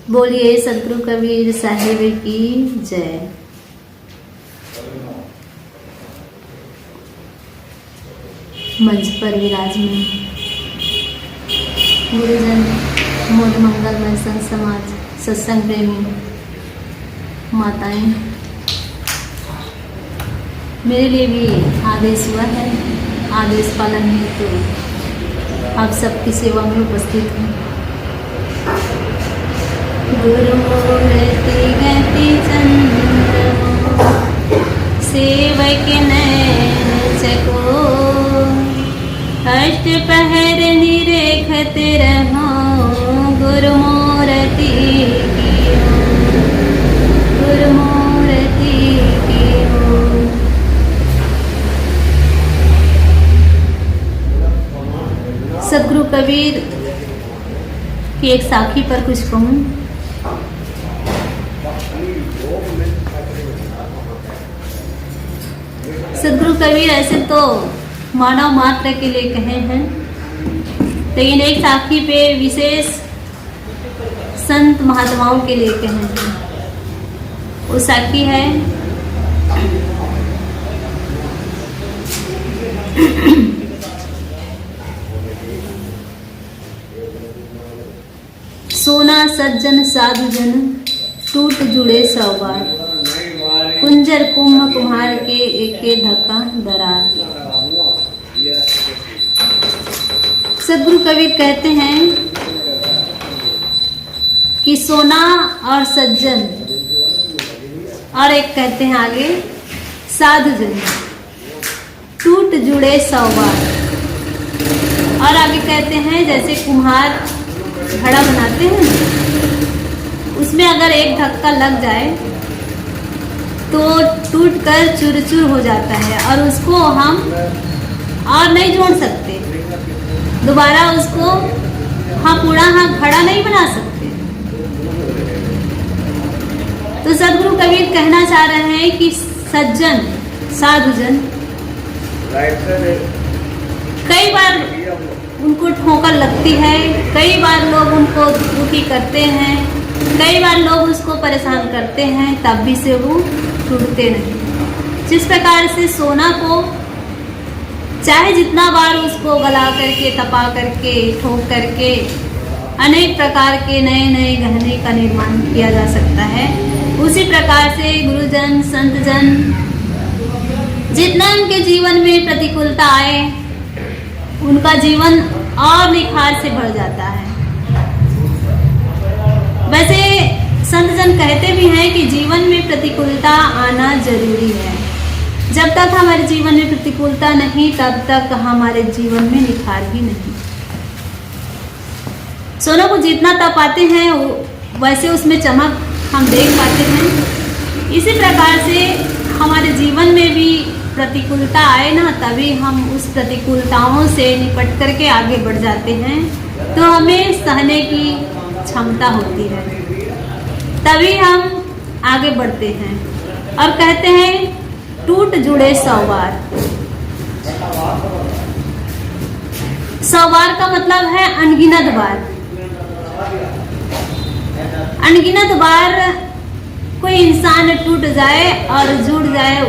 बोलिए सतगुरु कबीर साहिब की जय। मंच पर विराजमान गुरुजन, मोद मंगलमय संत समाज, सत्संग प्रेमी माताएं, मेरे लिए भी आदेश हुआ है, आदेश पालन हेतु तो आप सबकी सेवा में उपस्थित हूँ। गुरुमूर्ति गति चंद्रमा सेवक नैन चको, अष्ट पहर निरेखत रहो गुरुमूर्ति की ओर, गुरुमूर्ति की ओर। सतगुरु कबीर की एक साखी पर कुछ कहूँ। सतगुरु कबीर ऐसे तो मानव मात्र के लिए कहे हैं, लेकिन एक साखी पे विशेष संत महात्माओं के लिए कहे हैं। वो साखी है सोना सज्जन साधु जन टूट जुड़े सौ बार, कुंजर कुंभ कुम्हार के एक धक्का दरार। सतगुरु कबीर कहते हैं कि सोना और सज्जन, और एक कहते हैं आगे साधु जन टूट जुड़े सौ बार, और आगे कहते हैं जैसे कुम्हार घड़ा बनाते हैं, उसमें अगर एक धक्का लग जाए तो टूटकर चूर-चूर हो जाता है और उसको हम और नहीं जोड़ सकते, दोबारा उसको पूरा घड़ा नहीं बना सकते। तो सतगुरु कबीर कहना चाह रहे हैं कि सज्जन साधुजन कई बार उनको ठोकर लगती है, कई बार लोग उनको दुखी करते हैं, कई बार लोग उसको परेशान करते हैं, तब भी से वो टूटते नहीं। जिस प्रकार से सोना को चाहे जितना बार उसको गला करके, तपा करके, ठोक करके अनेक प्रकार के नए नए गहने का निर्माण किया जा सकता है, उसी प्रकार से गुरुजन संतजन जितना उनके जीवन में प्रतिकूलता आए, उनका जीवन और निखार से भर जाता है। वैसे संतजन कहते भी हैं कि जीवन में प्रतिकूलता आना जरूरी है। जब तक हमारे जीवन में प्रतिकूलता नहीं, तब तक हमारे जीवन में निखार भी नहीं। सोना को जितना तपाते हैं वैसे उसमें चमक हम देख पाते हैं। इसी प्रकार से हमारे जीवन में भी प्रतिकूलता आए ना, तभी हम उस प्रतिकूलताओं से निपट करके आगे बढ़ जाते हैं, तो हमें सहने की क्षमता होती है, तभी हम आगे बढ़ते हैं। और कहते हैं टूट जुड़े सौ बार। सौ बार का मतलब है अनगिनत बार। अनगिनत बार कोई इंसान टूट जाए और जुड़ जाए,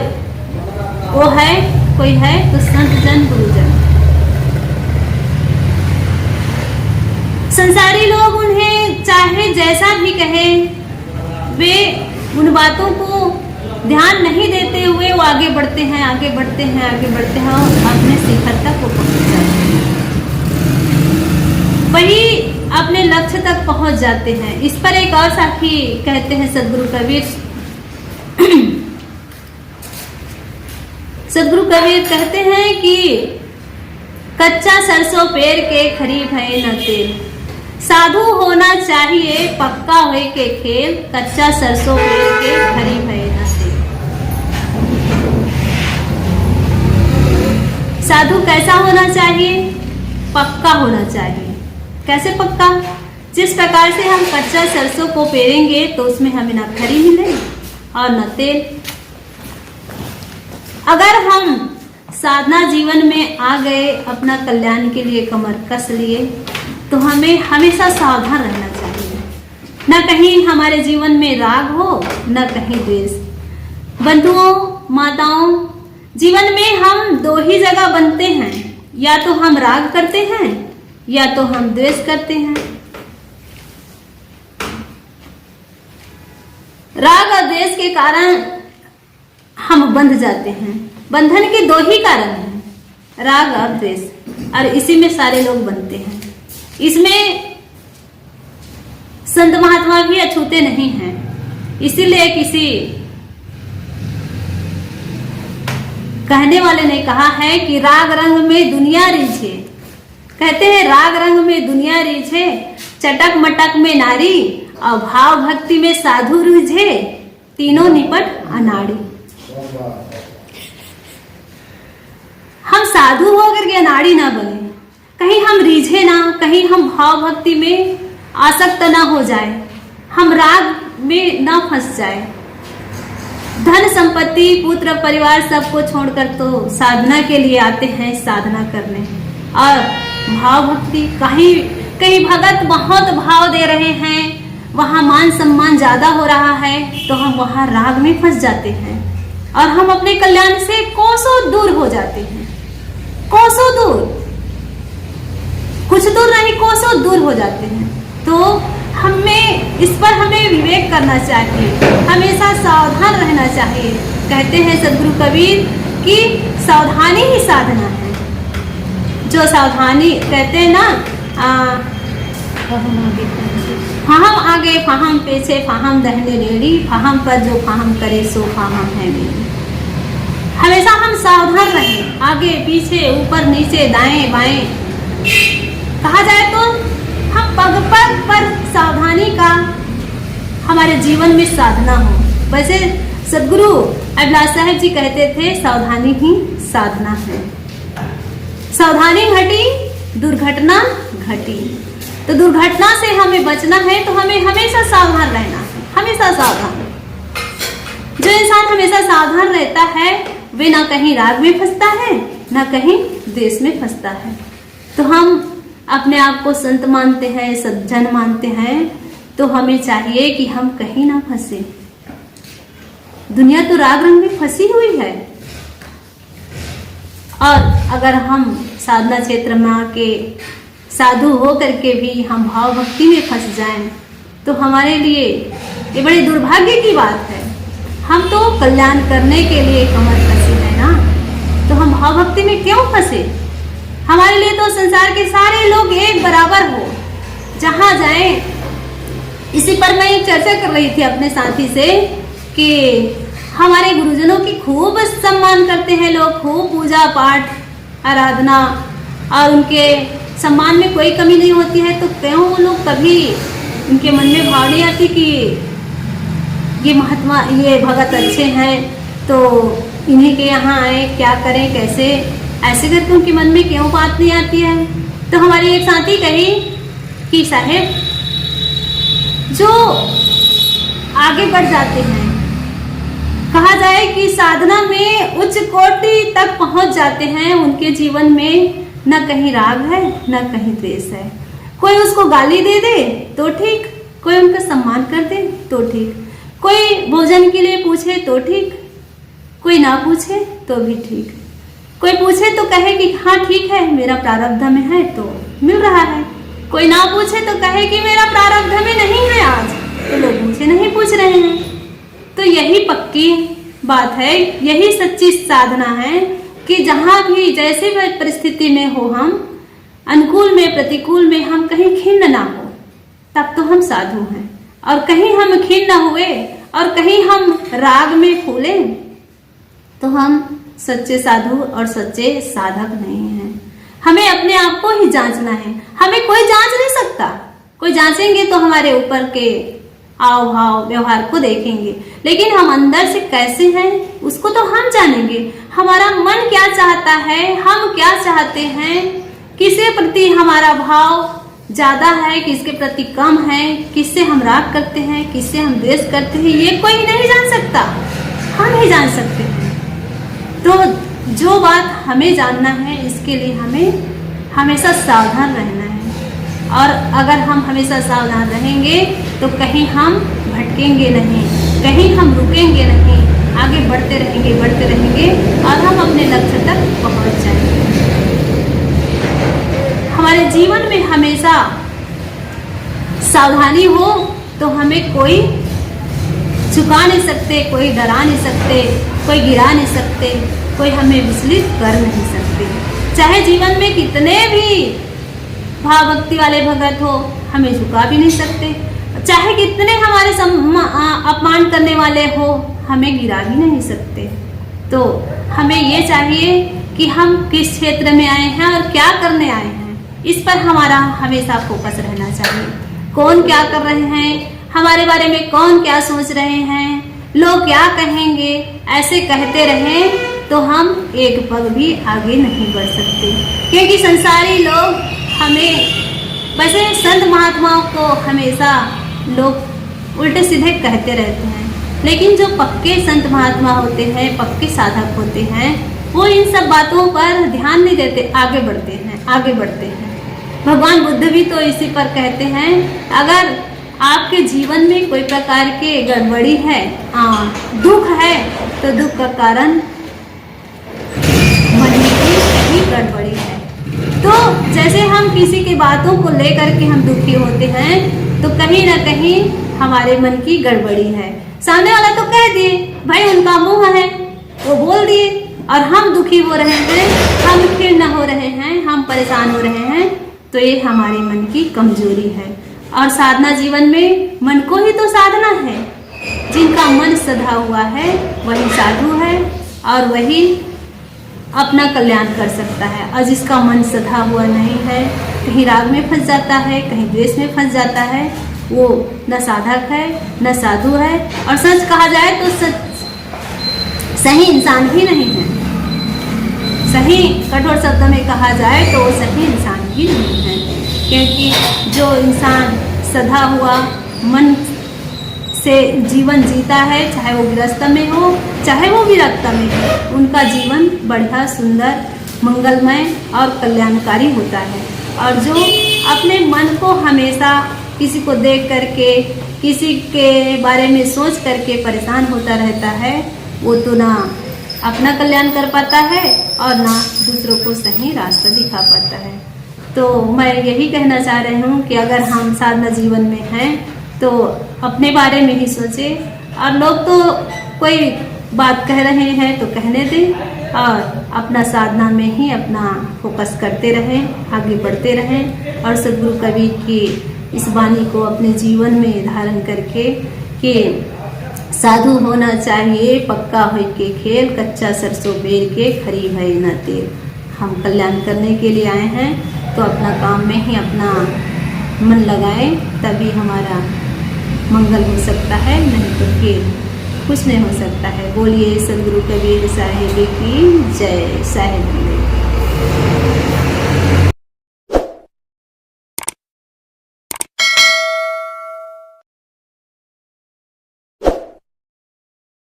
वो है कोई है तो संत जन गुरुजन। संसारी लोग उन्हें चाहे जैसा भी कहे, वे उन बातों को ध्यान नहीं देते हुए वो आगे बढ़ते हैं, आगे बढ़ते हैं, आगे बढ़ते हैं और अपने शिखर तक वो पहुंच जाते हैं, वही अपने लक्ष्य तक पहुंच जाते हैं। इस पर एक और साखी कहते हैं सतगुरु कबीर। सतगुरु कबीर कहते हैं कि कच्चा सरसों पेड़ के खरीफ है न तेल, साधु होना चाहिए पक्का हुए के खेल, कच्चा सरसों पेड़ के खरीफ है न तेल। साधु कैसा होना चाहिए? पक्का होना चाहिए। कैसे पक्का? जिस प्रकार से हम कच्चा सरसों को पेरेंगे तो उसमें हमें न खरी मिले और न तेल। अगर हम साधना जीवन में आ गए, अपना कल्याण के लिए कमर कस लिए, तो हमें हमेशा सावधान रहना चाहिए। न कहीं हमारे जीवन में राग हो, न कहीं द्वेष। बंधुओं, माताओं, जीवन में हम दो ही जगह बनते हैं, या तो हम राग करते हैं या तो हम द्वेष करते हैं। राग और द्वेष के कारण हम बंध जाते हैं। बंधन के दो ही कारण हैं, राग और द्वेष, और इसी में सारे लोग बनते हैं। इसमें संत महात्मा भी अछूते नहीं हैं। इसीलिए किसी कहने वाले ने कहा है कि राग रंग में दुनिया रीझे। कहते हैं राग रंग में दुनिया रीझे, चटक मटक में नारी और भाव भक्ति में साधु रीझे, तीनों निपट अनाड़ी। हम साधु होकर के अनाड़ी ना बने, कहीं हम रीझे ना, कहीं हम भाव भक्ति में आसक्त ना हो जाए, हम राग में ना फंस जाए। धन संपत्ति पुत्र परिवार सबको छोड़कर तो साधना के लिए आते हैं, साधना करने। और भाव भक्ति, कहीं भगत बहुत भाव दे रहे हैं, वहां मान सम्मान ज्यादा हो रहा है, तो हम वहां राग में फंस जाते हैं और हम अपने कल्याण से कोसों दूर हो जाते हैं। कोसों दूर, कुछ दूर नहीं, कोसों दूर हो जाते हैं। तो हमें इस पर हमें विवेक करना चाहिए, हमेशा सावधान रहना चाहिए। कहते हैं सदगुरु कबीर कि सावधानी ही साधना है। जो सावधानी कहते हैं ना, फाहम आगे फाहम पीछे, फाहम दहने रेड़ी, फाहम पर जो फाहम करे सो फाहम है मेरी। हमेशा हम सावधान रहें, आगे पीछे ऊपर नीचे दाएं बाएं। कहा जाए तो हम पग पग पर सावधानी का हमारे जीवन में साधना हो। वैसे सदगुरु अभिलाष साहब जी कहते थे सावधानी ही साधना है। सावधानी घटी दुर्घटना घटी। तो दुर्घटना से हमें बचना है तो हमें हमेशा सावधान रहना है, हमेशा सावधान। जो इंसान हमेशा सावधान रहता है वे ना कहीं राग में फंसता है, ना कहीं द्वेष में फंसता है। तो हम अपने आप को संत मानते हैं, सज्जन मानते हैं, तो हमें चाहिए कि हम कहीं ना फंसे। दुनिया तो राग रंग में फंसी हुई है, और अगर हम साधना क्षेत्र में आके साधु हो करके भी हम भाव भक्ति में फंस जाएं, तो हमारे लिए ये बड़े दुर्भाग्य की बात है। हम तो कल्याण करने के लिए कमर कसे है ना, तो हम भाव भक्ति में क्यों फंसे? हमारे लिए तो संसार के सारे लोग एक बराबर हो, जहां जाएं। इसी पर मैं एक चर्चा कर रही थी अपने साथी से कि हमारे गुरुजनों की खूब सम्मान करते हैं लोग, खूब पूजा पाठ आराधना, और उनके सम्मान में कोई कमी नहीं होती है। तो क्यों वो लोग कभी उनके मन में भाव नहीं आती कि ये महात्मा, ये भगत अच्छे हैं तो इन्हीं के यहाँ आए, क्या करें कैसे, ऐसे करके उनके मन में क्यों बात नहीं आती है? तो हमारी एक साथी कही कि साहेब, जो आगे बढ़ जाते हैं, कहा जाए कि साधना में उच्च कोटि तक पहुंच जाते हैं, उनके जीवन में न कहीं राग है न कहीं द्वेष है। कोई उसको गाली दे दे तो ठीक, कोई उनका सम्मान कर दे तो ठीक, कोई भोजन के लिए पूछे तो ठीक, कोई ना पूछे तो भी ठीक, कोई पूछे तो कहे कि हाँ ठीक है मेरा प्रारब्ध में है तो मिल रहा है, कोई ना पूछे तो कहे कि मेरा प्रारब्ध में नहीं है आज, तो लोग मुझे नहीं पूछ रहे हैं। तो यही पक्की बात है, यही सच्ची साधना है कि जहां भी जैसे भी परिस्थिति में हो, हम अनुकूल में प्रतिकूल में हम कहीं खिन्न ना हो, तब तो हम साधु हैं। और कहीं हम खिन्न हुए और कहीं हम राग में फूले तो हम सच्चे साधु और सच्चे साधक नहीं हैं। हमें अपने आप को ही जांचना है, हमें कोई जांच नहीं सकता। कोई जांचेंगे तो हमारे ऊपर के आव भाव व्यवहार को देखेंगे, लेकिन हम अंदर से कैसे हैं उसको तो हम जानेंगे। हमारा मन क्या चाहता है, हम क्या चाहते हैं, किसके प्रति हमारा भाव ज्यादा है, किसके प्रति कम है, किससे हम राग करते हैं, किससे हम द्वेष करते हैं, ये कोई नहीं जान सकता, हम ही जान सकते हैं। तो जो बात हमें जानना है, इसके लिए हमें हमेशा सावधान रहना है। और अगर हम हमेशा सावधान रहेंगे तो कहीं हम भटकेंगे नहीं, कहीं हम रुकेंगे नहीं, आगे बढ़ते रहेंगे और हम अपने लक्ष्य तक पहुंच जाएंगे। हमारे जीवन में हमेशा सावधानी हो तो हमें कोई झुका नहीं सकते, कोई डरा नहीं सकते, कोई गिरा नहीं सकते, कोई हमें विचलित कर नहीं सकते। चाहे जीवन में कितने भी भाव भक्ति वाले भगत हो, हमें झुका भी नहीं सकते। चाहे कितने हमारे अपमान करने वाले हो, हमें गिरा भी नहीं सकते। तो हमें ये चाहिए कि हम किस क्षेत्र में आए हैं और क्या करने आए हैं, इस पर हमारा हमेशा फोकस रहना चाहिए। कौन क्या कर रहे हैं, हमारे बारे में कौन क्या सोच रहे हैं, लोग क्या कहेंगे, ऐसे कहते रहें तो हम एक पग भी आगे नहीं बढ़ सकते। क्योंकि संसारी लोग हमें, वैसे संत महात्माओं को हमेशा लोग उल्टे सीधे कहते रहते हैं, लेकिन जो पक्के संत महात्मा होते हैं, पक्के साधक होते हैं, वो इन सब बातों पर ध्यान नहीं देते, आगे बढ़ते हैं। भगवान बुद्ध भी तो इसी पर कहते हैं, अगर आपके जीवन में कोई प्रकार के गड़बड़ी है, दुख है, तो दुख का कारण मन की गड़बड़ी है। तो जैसे हम किसी की बातों को लेकर के हम दुखी होते हैं, तो कहीं ना कहीं हमारे मन की गड़बड़ी है। सामने वाला तो कह दिए, भाई उनका मुंह है, वो बोल दिए, और हम दुखी हो रहे हैं, हम खिन्न हो रहे हैं, हम परेशान हो रहे हैं, तो ये हमारे मन की कमजोरी है। और साधना जीवन में मन को ही तो साधना है। जिनका मन सधा हुआ है वही साधु है और वही अपना कल्याण कर सकता है। और जिसका मन सधा हुआ नहीं है, कहीं राग में फंस जाता है, कहीं द्वेष में फंस जाता है, वो न साधक है न साधु है, और सच कहा जाए तो सही इंसान ही नहीं है। सही कठोर शब्दों में कहा जाए तो वो सही इंसान ही नहीं है। क्योंकि जो इंसान सधा हुआ मन से जीवन जीता है, चाहे वो गृहस्थ में हो चाहे वो विरक्त में हो, उनका जीवन बढ़िया, सुंदर, मंगलमय और कल्याणकारी होता है। और जो अपने मन को हमेशा किसी को देख करके, किसी के बारे में सोच करके परेशान होता रहता है, वो तो ना अपना कल्याण कर पाता है और ना दूसरों को सही रास्ता दिखा पाता है। तो मैं यही कहना चाह रही हूँ कि अगर हम साधना जीवन में हैं तो अपने बारे में ही सोचें, और लोग तो कोई बात कह रहे हैं तो कहने दें, और अपना साधना में ही अपना फोकस करते रहें, आगे बढ़ते रहें। और सद्गुरु कबीर की इस वाणी को अपने जीवन में धारण करके कि साधु होना चाहिए पक्का होय के खेल, कच्चा सरसों बेर के खरी भय न तेल। हम कल्याण करने के लिए आए हैं, तो अपना काम में ही अपना मन लगाएं, तभी हमारा मंगल हो सकता है, नहीं तो फिर कुछ नहीं हो सकता है। बोलिए सद्गुरु कबीर साहिब की जय। साहिब